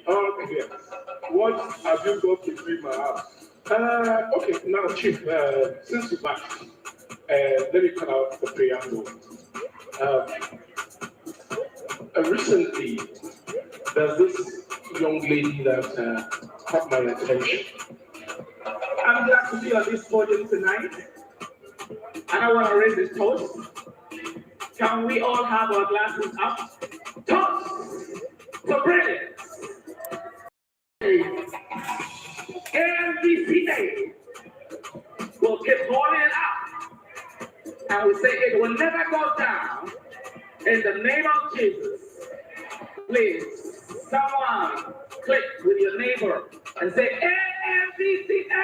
Oh, yes. What have you got between my house? Okay, now, Chief, since you asked, let me cut out the preamble. Uh, Recently, there's this young lady that caught my attention. I'm glad to be on this podium tonight, and I want to raise this toast. Can we all have our glasses up? Toast for brilliance. AMVCA will keep calling out, and we say it will never go down. In the name of Jesus, please, someone click with your neighbor and say AMVCA.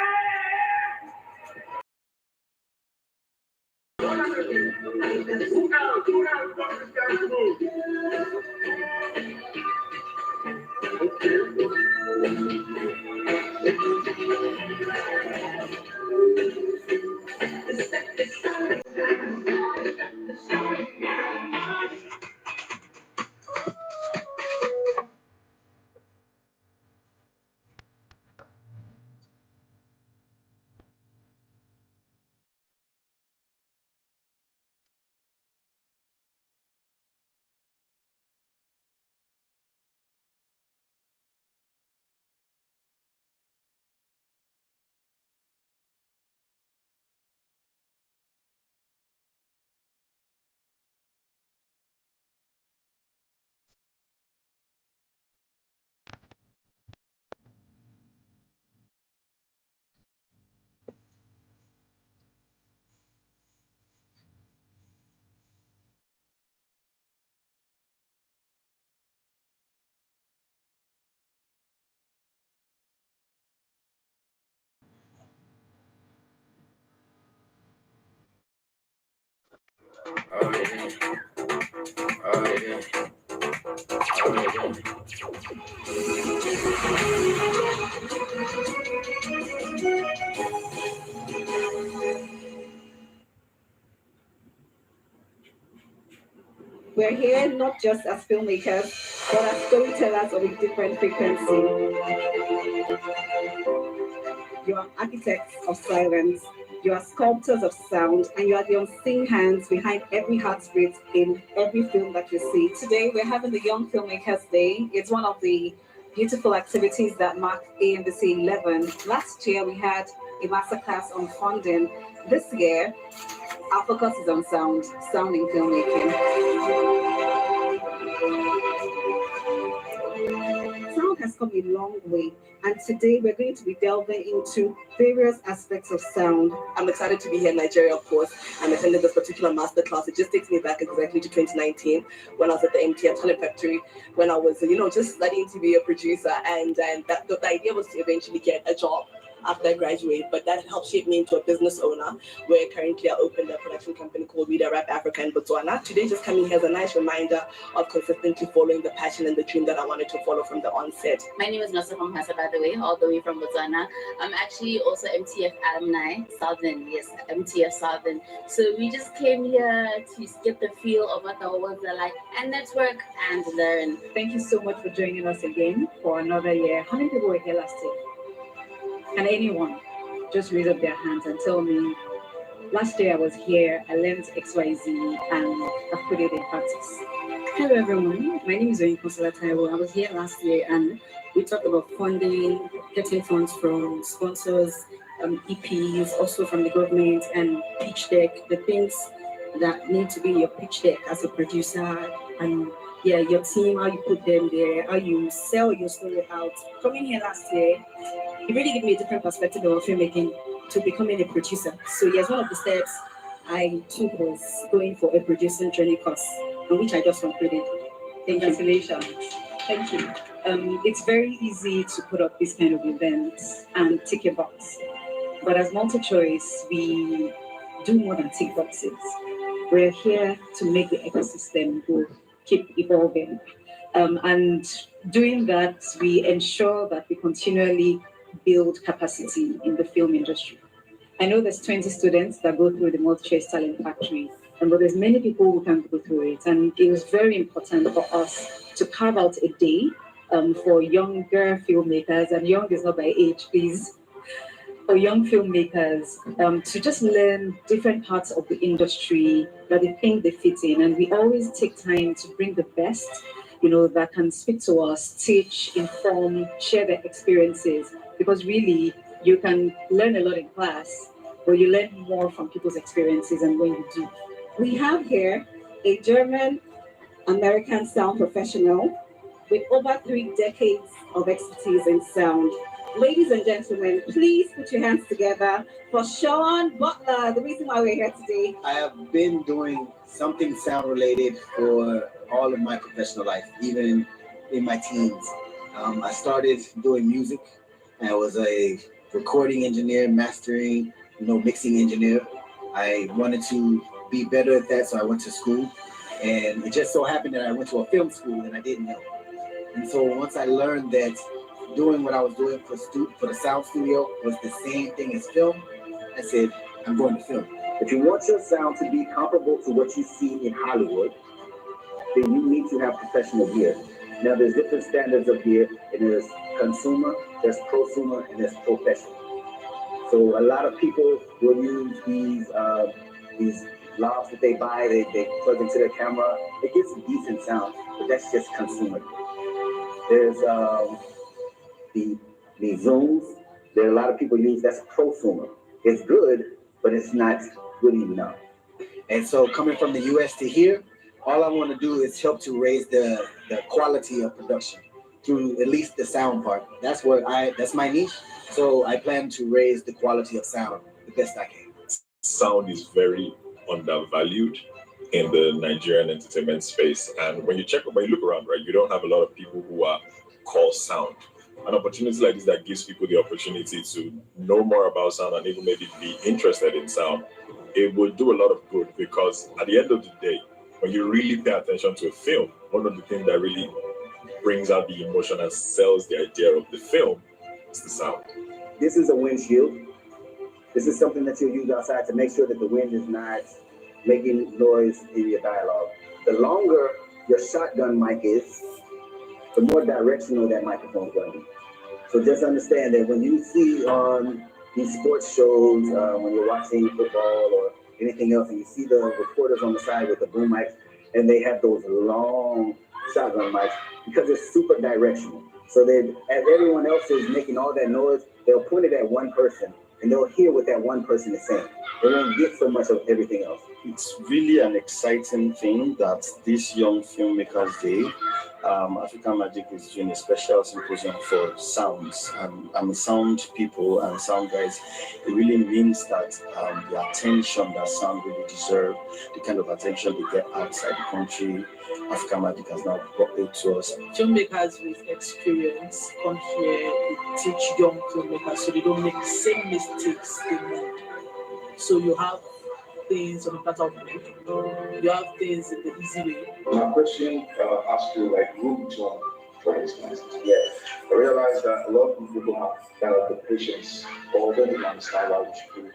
We're here not just as filmmakers, but as storytellers of a different frequency. You are architects of silence, you are sculptors of sound, and you are the unseen hands behind every heartbeat in every film that you see. Today, we're having the Young Filmmakers Day. It's one of the beautiful activities that mark AMVCA 11. Last year, we had a masterclass on funding. This year, our focus is on sound in filmmaking. Sound has come a long way, and today we're going to be delving into various aspects of sound. I'm excited to be here in Nigeria, of course. I'm attending this particular masterclass. It just takes me back exactly to 2019 when I was at the MTM Talent Factory, when I was, just studying to be a producer, and the idea was to eventually get a job after I graduate, but that helped shape me into a business owner, where currently I opened a production company called Reader Rap Africa in Botswana. Today, just coming here as a nice reminder of consistently following the passion and the dream that I wanted to follow from the onset. My name is Nasa from Hasa, by the way, all the way from Botswana. I'm actually also MTF alumni, Southern, yes, MTF Southern. So we just came here to get the feel of what the awards are like and network and learn. Thank you so much for joining us again for another year. How many people were here last year? Can anyone just raise up their hands and tell me, last year I was here, I learned XYZ, and I've put it in practice? Hello everyone, my name is Oyinkosala Taiwo. I was here last year and we talked about funding, getting funds from sponsors, EPs, also from the government, and pitch deck, the things that need to be in your pitch deck as a producer, and your team, how you put them there, how you sell your story out. Coming here last year, it really gave me a different perspective of filmmaking to becoming a producer. So yes, one of the steps I took was going for a producing training course, on which I just concluded. Congratulations. Thank you. It's very easy to put up this kind of events and tick a box. But as multi-choice, we do more than tick boxes. We're here to make the ecosystem go, keep evolving. And doing that, we ensure that we continually build capacity in the film industry. I know there's 20 students that go through the Multi-Choice Talent Factory, but there's many people who can go through it. And it was very important for us to carve out a day for younger filmmakers, and young is not by age, please, for young filmmakers to just learn different parts of the industry that they think they fit in. And we always take time to bring the best, that can speak to us, teach, inform, share their experiences. Because really, you can learn a lot in class, but you learn more from people's experiences and when you do. We have here a German American sound professional with over 3 decades of expertise in sound. Ladies and gentlemen, please put your hands together for Sean Butler, the reason why we're here today. I have been doing something sound related for all of my professional life, even in my teens. I started doing music. I was a recording engineer, mastering, mixing engineer. I wanted to be better at that, so I went to school. And it just so happened that I went to a film school and I didn't know. And so once I learned that doing what I was doing for the sound studio was the same thing as film, I said, I'm going to film. If you want your sound to be comparable to what you see in Hollywood, then you need to have professional gear. Now there's different standards of gear, and there's consumer, there's prosumer, and there's professional. So a lot of people will use these lavs that they buy, they plug into their camera. It gets a decent sound, but that's just consumer. There's the zooms. There are a lot of people use, that's prosumer. It's good, but it's not good enough. And so coming from the US to here, all I want to do is help to raise the quality of production through at least the sound part. That's my niche. So I plan to raise the quality of sound the best I can. Sound is very undervalued in the Nigerian entertainment space. And when you look around, right, you don't have a lot of people who are called sound. An opportunity like this that gives people the opportunity to know more about sound and even maybe be interested in sound, it will do a lot of good, because at the end of the day, when you really pay attention to a film, one of the things that really brings out the emotion and sells the idea of the film is the sound. This is a windshield. This is something that you'll use outside to make sure that the wind is not making noise in your dialogue. The longer your shotgun mic is, the more directional that microphone is going to be. So just understand that when you see on these sports shows, when you're watching football or anything else, and you see the reporters on the side with the boom mics, and they have those long shotgun mics, because it's super directional. So that as everyone else is making all that noise, they'll point it at one person, and they'll hear what that one person is saying. They won't get so much of everything else. It's really an exciting thing that this young filmmakers day, African Magic is doing a special symposium for sounds. I'm sound people and sound guys. It really means that the attention that sound really deserve, the kind of attention they get outside the country, African Magic has now brought it to us. Filmmakers with experience come here to teach young filmmakers so they don't make the same mistakes they made. So you have things on the platter of wood, you have things in the easy way. My question asks you like room tone, for instance. Yes. I realize that a lot of people don't have the patience or don't even understand why we should do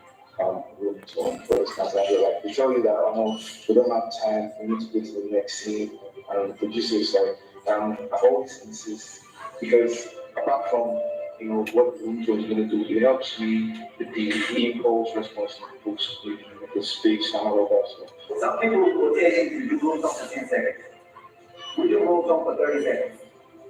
room tone, for instance. And they're like, they tell you that we don't have time, we need to go to the next scene. And the producer is like, I've always insist, because apart from what room tone is going to do, it helps me with the impulse response in the space and all of that stuff. Some people will tell you to do room tone for 10 seconds. We do room tone for 30 seconds.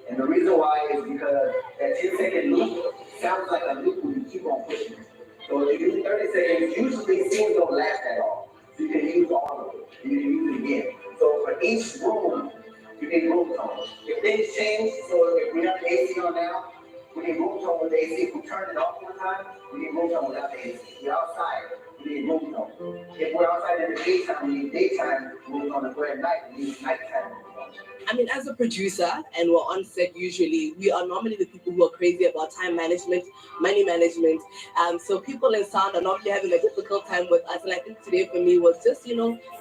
And the reason why is because that 10-second loop sounds like a loop when you keep on pushing. So if you do 30 seconds, usually scenes don't last that long. So you can use all of it. You can use it again. So for each room, you need room tone. If things change, so if we have the AC on now, we need room tone with the AC. If we turn it off one time, we need room tone without the AC. We're outside, we need room tone. If we're outside in the daytime, we need daytime room tone. If we're at night, we need nighttime room tone. I mean, as a producer, and we're on set usually, we are normally the people who are crazy about time management, money management. So people in sound are normally having a difficult time with us. And I think today for me was just,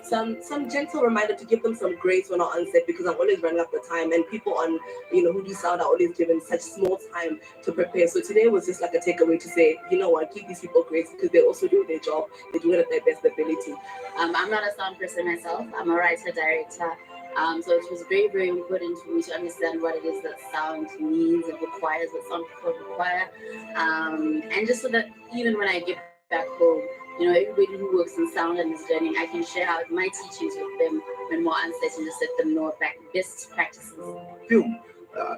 some gentle reminder to give them some grace when we're on set, because I'm always running up the time, and people on, who do sound are always given such small time to prepare. So today was just like a takeaway to say, give these people grace, because they also do their job. They do it at their best ability. I'm not a sound person myself. I'm a writer, director. So it was very, very important for me to understand what it is that sound needs and requires, what some people require. And just so that even when I get back home, everybody who works in sound and is learning, I can share out my teachings with them when more uncertain, just let them know about best practices. Film,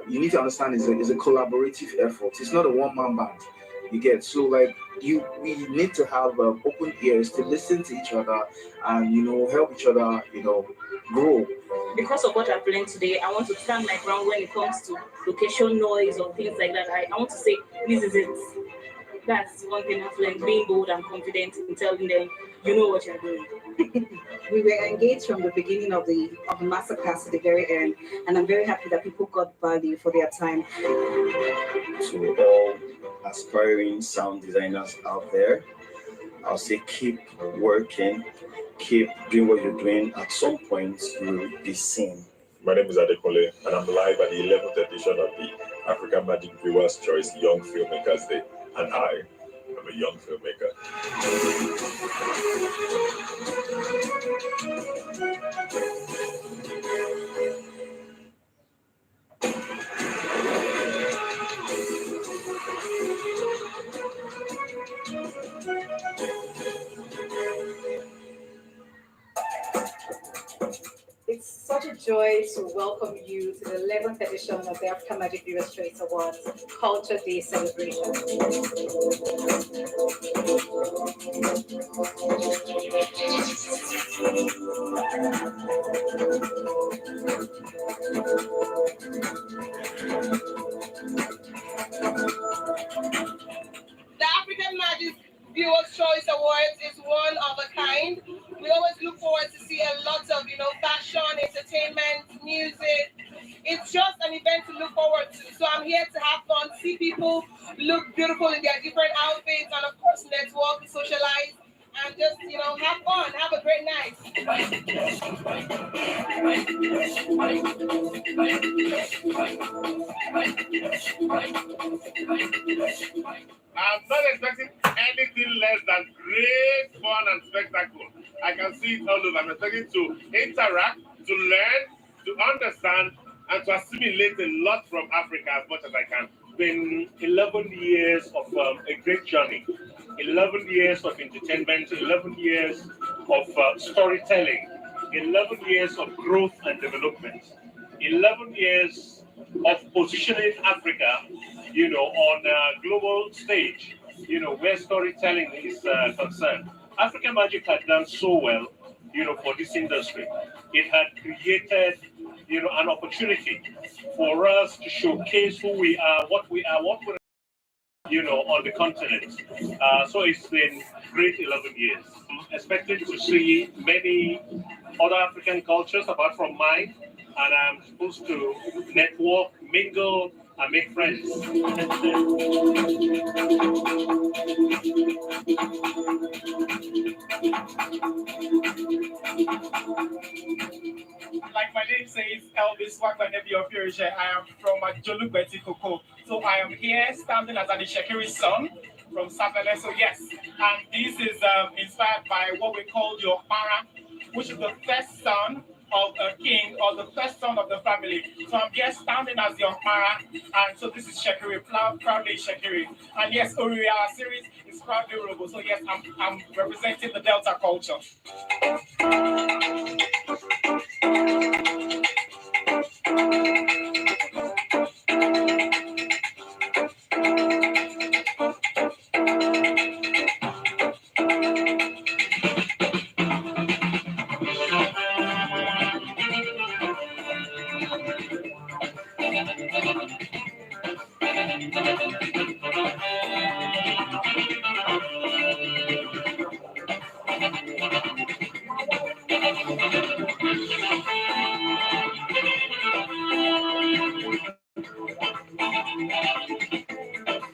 you need to understand, is a collaborative effort. It's not a one-man band. You get, so like we need to have open ears to listen to each other and help each other grow. Because of what I've learned today, I want to stand my ground when it comes to location noise or things like that. I want to say, this is it. That's one thing I've learned, being bold and confident in telling them, you know what you're doing. We were engaged from the beginning of the masterclass to the very end, and I'm very happy that people got value for their time. To all aspiring sound designers out there, I'll say keep working, keep doing what you're doing. At some point, you'll be seen. My name is Adekunle, and I'm live at the 11th edition of the African Magic Viewers' Choice Young Filmmakers Day, and I am a young filmmaker. It's such a joy to welcome you to the 11th edition of the African Magic Viewers Choice Awards Culture Day celebration. The African Magic Viewers Choice Awards is one of a kind. We always look forward to see a lot of, fashion, entertainment, music. It's just an event to look forward to. So I'm here to have fun, see people look beautiful in their different outfits, and of course network, socialize, and just, have fun, have a great night. I'm not expecting anything less than great fun and spectacle. I can see it all over. I'm expecting to interact, to learn, to understand, and to assimilate a lot from Africa as much as I can. It's been 11 years of a great journey, 11 years of entertainment, 11 years of storytelling, 11 years of growth and development, 11 years of positioning Africa, on a global stage, where storytelling is concerned. African Magic had done so well, for this industry. It had created, an opportunity for us to showcase who we are, what we're, on the continent. So it's been great 11 years. I'm expecting to see many other African cultures apart from mine, and I'm supposed to network, mingle, and make friends. Like my name says, Elvis Wakbanebi. I am from Jolubeti Koko. So I am here standing as an Ishekiri son from Sapele. So yes, and this is inspired by what we call the Okpara, which is the first son of a king or the first son of the family. So I'm here standing as the Okpara, and so this is Shekiri, proudly Shekiri. And yes, Oriri, our series is proudly Robo. So yes, I'm representing the Delta culture.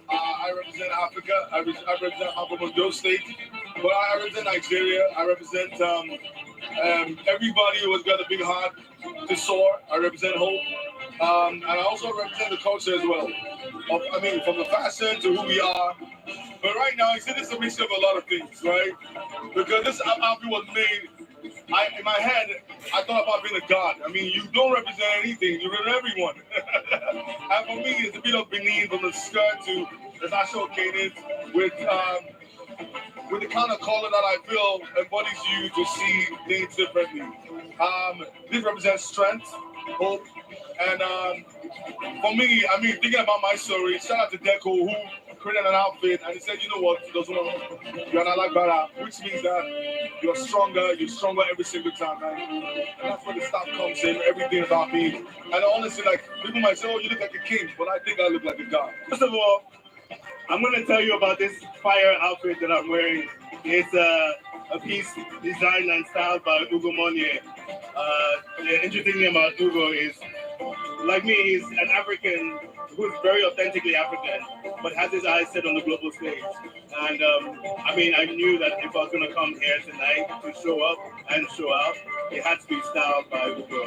I represent Africa. I represent Abimbola State. But I represent Nigeria. I represent everybody who has got a big heart to soar. I represent hope. And I also represent the culture as well. From the fashion to who we are. But right now, I see this is a mixture of a lot of things, right? Because this album was made in my head, I thought about being a god. I mean, you don't represent anything, you represent everyone. And for me, it's a bit of Benin from the skirt to the national cadence with the kind of color that I feel embodies you to see things differently. This represents strength, hope, and for me, I mean, thinking about my story, shout out to Deco who created an outfit and he said, you know what, you're not like Bara, which means that you're stronger every single time, man. And that's where the stuff comes in, everything about me. And honestly, like, people might say, oh, you look like a king, but I think I look like a god. First of all, I'm going to tell you about this fire outfit that I'm wearing. It's a piece designed and styled by Ugo Monye. The interesting thing about Ugo is, like me, he's an African who's very authentically African, but has his eyes set on the global stage. And I mean, I knew that if I was going to come here tonight to show up and show out, it had to be styled by Ugo,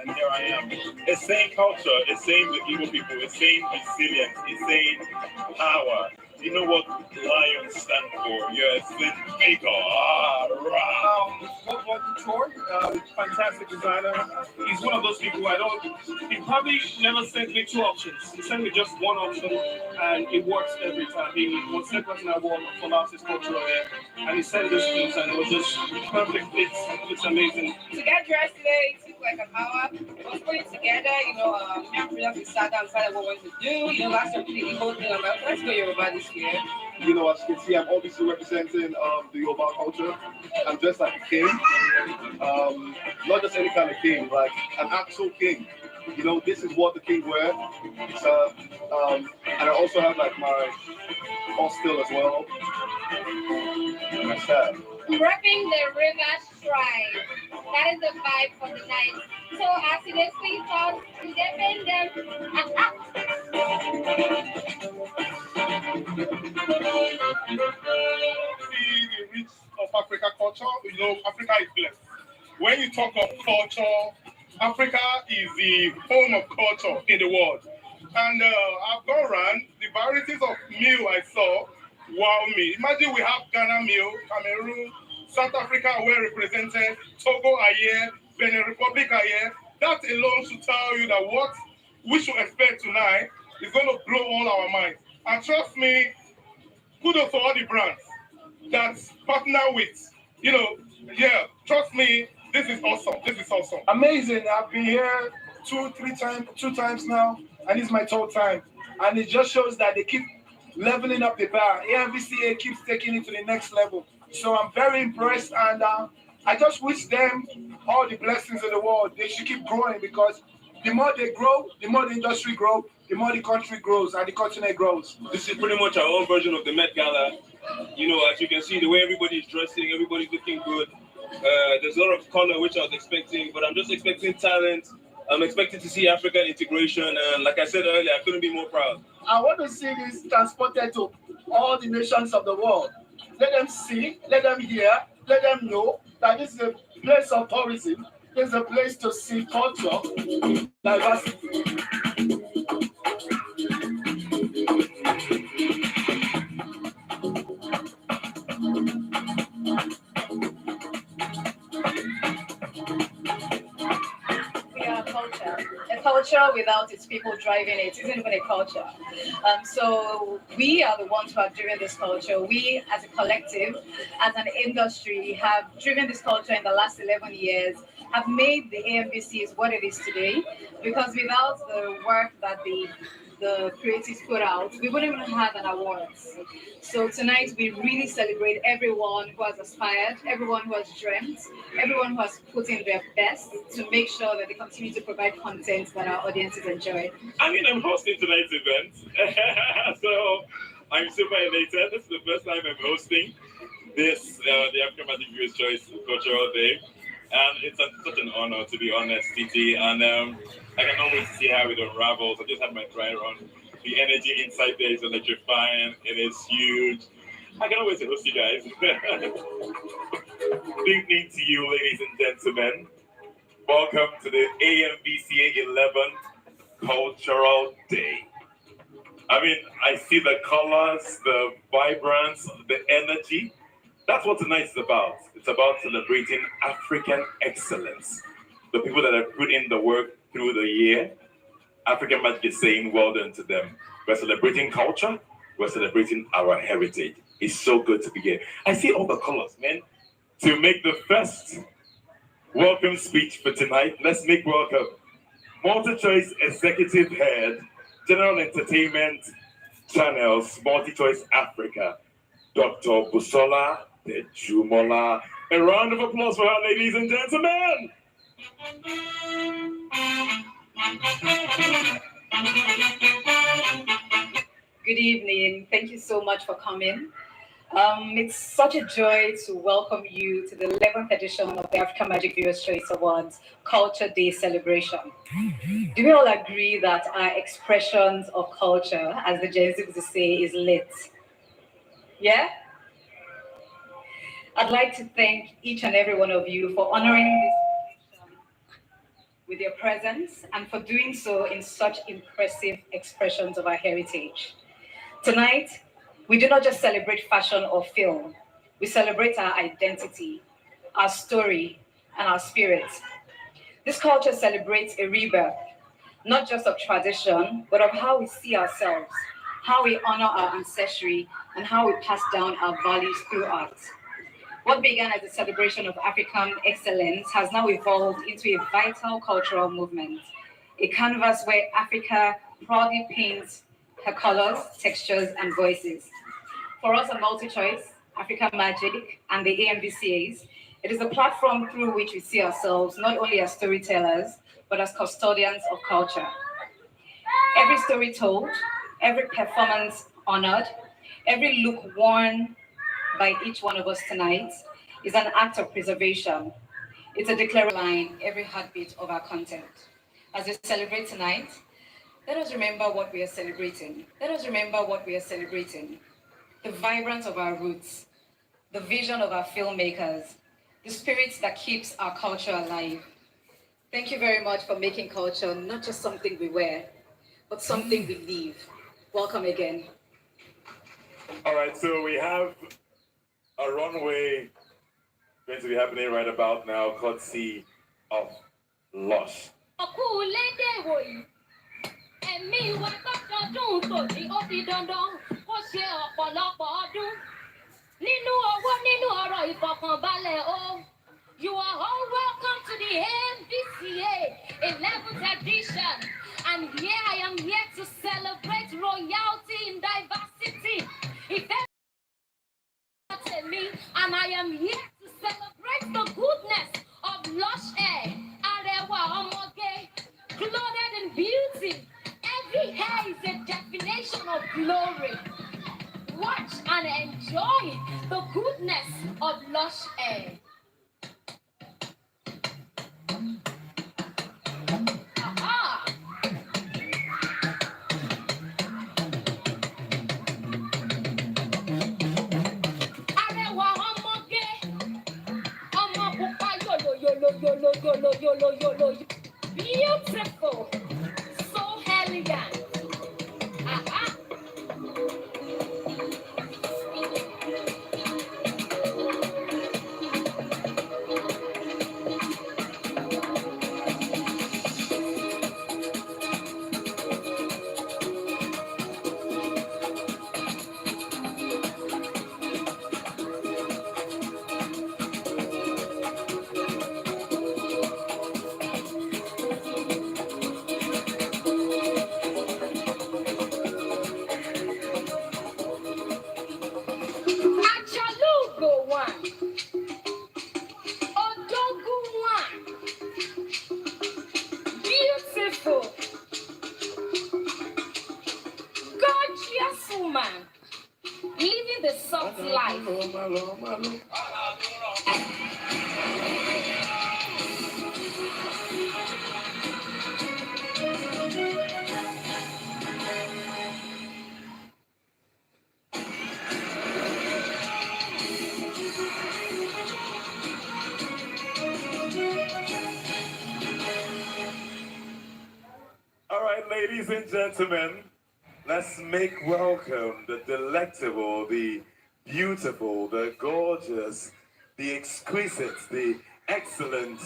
and here I am. It's saying culture, it's saying the Igbo people, it's saying resilience, it's saying power. You know what lions stand for? Yes, it's bigger. Couture, fantastic designer. He's one of those people he probably never sent me two options. He sent me just one option and it works every time. He was the person I wore for last his cultural there. And he sent this piece and it was just perfect fit. It's amazing. To get dressed today, it took like an hour. I was putting it together, we sat down and decided what we wanted to do. Last year we did the whole thing. I'm like, let's go Yoruba this year. As you can see, I'm obviously representing the Yoruba culture. I'm just like a king. Not just any kind of king, like an actual king. This is what the king wears. And I also have like my hostel as well. And my staff. Repping the river shrine. That is the vibe for the night. So as it is please out, defend them. See the roots of Africa culture. Africa is blessed. When you talk of culture, Africa is the home of culture in the world. And I've gone around, the varieties of meal I saw wow me. Imagine we have Ghana meal, Cameroon, South Africa well represented, Togo are here, Benin Republic are here. That alone should tell you that what we should expect tonight is going to blow all our minds. And trust me, kudos to all the brands that partner with, trust me, this is awesome. This is awesome. Amazing. I've been here two times now, and it's my third time. And it just shows that they keep leveling up the bar. AMVCA keeps taking it to the next level. So I'm very impressed, and I just wish them all the blessings in the world. They should keep growing, because the more they grow, the more the industry grows, the more the country grows and the continent grows. This is pretty much our own version of the Met Gala. As you can see, the way everybody's dressing, everybody's looking good. There's a lot of color, which I was expecting, but I'm just expecting talent. I'm expecting to see African integration, and like I said earlier, I couldn't be more proud. I want to see this transported to all the nations of the world. Let them see, let them hear, let them know that this is a place of tourism. This is a place to see culture, diversity. We are a culture. A culture without its people driving it isn't even a culture. So we are the ones who have driven this culture. We, as a collective, as an industry, have driven this culture in the last 11 years, have made the AMVCA what it is today, because without the work that the creatives put out, we wouldn't even have an awards. So tonight we really celebrate everyone who has aspired, everyone who has dreamt, everyone who has put in their best to make sure that they continue to provide content that our audiences enjoy. I'm hosting tonight's event, so I'm super elated. This is the first time I'm hosting this, the African Magic Viewers Choice Cultural Day. And it's such an honor, to be honest, TT. And I cannot wait to see how it unravels. I just had my dry run. The energy inside there is electrifying. It is huge. I cannot wait to host you guys. Good evening to you, ladies and gentlemen. Welcome to the AMVCA 11 Cultural Day. I mean, I see the colors, the vibrance, the energy. That's what tonight is about. It's about celebrating African excellence. The people that have put in the work through the year. African Magic is saying well done to them. We're celebrating culture. We're celebrating our heritage. It's so good to be here. I see all the colors, man. To make the first welcome speech for tonight, let's make welcome Multi-Choice Executive Head, General Entertainment Channels, Multi-Choice Africa, Dr. Busola Tejumola. A round of applause for her, ladies and gentlemen. Good evening. Thank you so much for coming. It's such a joy to welcome you to the 11th edition of the African Magic Viewers Choice Awards Culture Day celebration. Do we all agree that our expressions of culture, as the Gen Z would say, is lit? Yeah? I'd like to thank each and every one of you for honoring this occasion with your presence and for doing so in such impressive expressions of our heritage. Tonight, we do not just celebrate fashion or film, we celebrate our identity, our story, and our spirit. This culture celebrates a rebirth, not just of tradition, but of how we see ourselves, how we honor our ancestry, and how we pass down our values through art. What began as a celebration of African excellence has now evolved into a vital cultural movement, a canvas where Africa proudly paints her colors, textures, and voices. For us at Multi-Choice, African Magic, and the AMVCAs, it is a platform through which we see ourselves not only as storytellers, but as custodians of culture. Every story told, every performance honored, every look worn by each one of us tonight is an act of preservation. It's a declaration line every heartbeat of our content. As we celebrate tonight, let us remember what we are celebrating. Let us remember what we are celebrating. The vibrance of our roots, the vision of our filmmakers, the spirit that keeps our culture alive. Thank you very much for making culture not just something we wear, but something we live. Welcome again. All right, so we have a runway going to be happening right about now, courtesy of Lush. Ẹ̀mí wa tọ́jọ́dún tòní ó di dandan kó ṣe ọ̀pọ̀lọpọ̀ ọdún. Nínú owó nínú ọ̀rọ̀ ìfọ̀kànbalẹ̀ o. You are all welcome to the AMVCA 11th edition. And here I am here to celebrate royalty in diversity. And I am here to celebrate the goodness of Lush Hair, Arewa Omoge, clothed in beauty. Every hair is a definition of glory. Watch and enjoy the goodness of Lush Hair. Aha! Arewa Omoge, Omo Pupa yolo. Beautiful. So elegant. Aha. Achalugo one. Odogu one. Beautiful. Gorgeous woman. Living the soft life. All right, ladies and gentlemen, let's make welcome the delectable, the beautiful, the gorgeous, the exquisite, the excellent,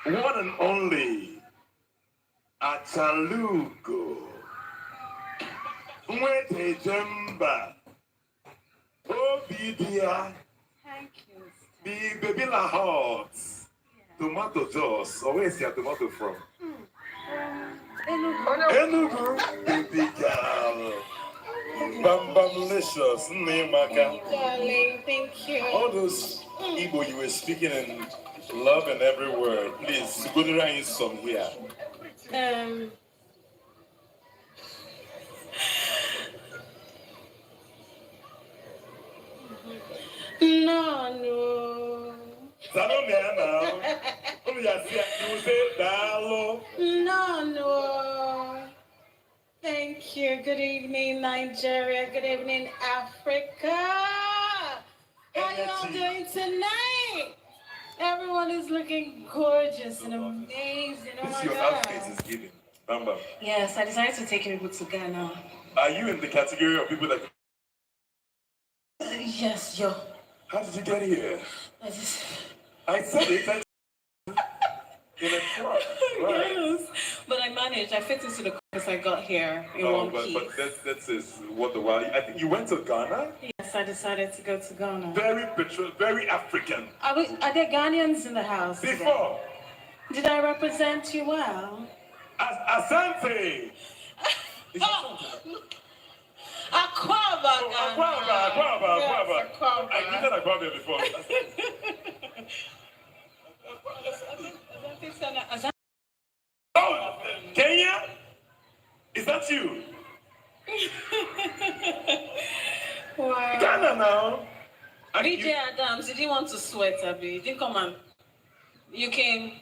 one and only Achalugo. Mwete Jemba. Obidia. Thank you. The baby la hot. Tomato sauce. Oh, where's your tomato from? Enugu. Baby girl. Bam Bamlicious. Nemaka. Darling, thank you. All those Igbo you were speaking in love and every word. Please, go to some here. No. No. Thank you. Good evening, Nigeria. Good evening, Africa. How y'all doing tonight? Everyone is looking gorgeous and amazing. Oh my your God. outfit is giving. Bam Bam. Yes, I decided to take people to Ghana. Are you in the category of people that... Yes, yo. How did you get here? I said it. In a truck. Right. Yes, but I managed. I fit into the car as I got here in one piece. But that's what the while. I think you went to Ghana? Yes, I decided to go to Ghana. Very African. Are there Ghanaians in the house? Before. Today? Did I represent you well? Asante. Aquaba. I did Aquaba before. Oh, Kenya? Is that you? Wow. Ghana now. BJ Adams, did you want to sweat, Abby? You didn't come on. You came.